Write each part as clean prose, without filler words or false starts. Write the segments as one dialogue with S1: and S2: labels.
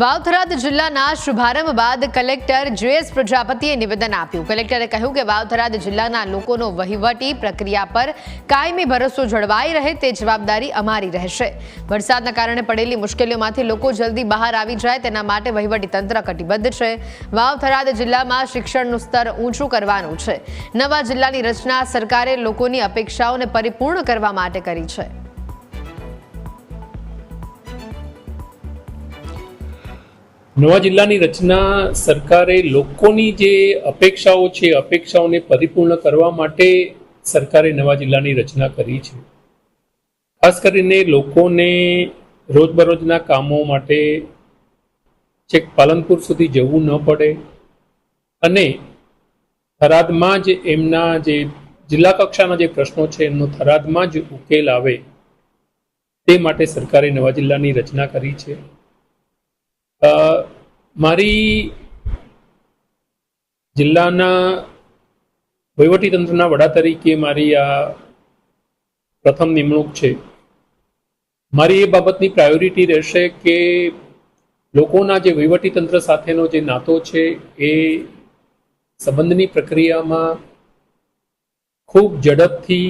S1: વાવથરાદ જિલ્લાના શુભારંભ બાદ કલેક્ટર જે.એસ. પ્રજાપતિએ નિવેદન આપ્યું. કલેક્ટરે કહ્યું કે વાવથરાદ જિલ્લાના લોકોનો વહીવટી પ્રક્રિયા પર કાયમી ભરોસો જળવાઈ રહે તે જવાબદારી અમારી રહેશે. વરસાદના કારણે પડેલી મુશ્કેલીઓમાંથી લોકો જલ્દી બહાર આવી જાય તેના માટે વહીવટી તંત્ર કટિબદ્ધ છે. વાવથરાદ જિલ્લામાં શિક્ષણનું સ્તર ઊંચું કરવાનું છે. નવા જિલ્લાની રચના સરકારે લોકોની અપેક્ષાઓને પરિપૂર્ણ કરવા માટે કરી છે.
S2: નવા જિલ્લાની રચના સરકારે લોકોની જે અપેક્ષાઓ છે અપેક્ષાઓને પરિપૂર્ણ કરવા માટે સરકારે નવા જિલ્લાની રચના કરી છે. ખાસ કરીને લોકોને રોજબરોજના કામો માટે છેક પાલનપુર સુધી જવું ન પડે અને થરાદમાં જ એમના જે જિલ્લા કક્ષાના જે પ્રશ્નો છે એમનો થરાદમાં જ ઉકેલ આવે તે માટે સરકારે નવા જિલ્લાની રચના કરી છે. મારી જિલ્લાના વહીવટીતંત્રના વડા તરીકે મારી આ પ્રથમ નિમણૂક છે. મારી એ બાબતની પ્રાયોરિટી રહેશે કે લોકોના જે વહીવટીતંત્ર સાથેનો જે નાતો છે એ સંબંધની પ્રક્રિયામાં ખૂબ ઝડપથી,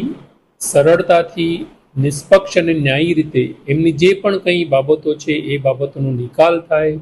S2: સરળતાથી, નિષ્પક્ષ અને ન્યાયી રીતે એમની જે પણ કંઈ બાબતો છે એ બાબતોનો નિકાલ થાય,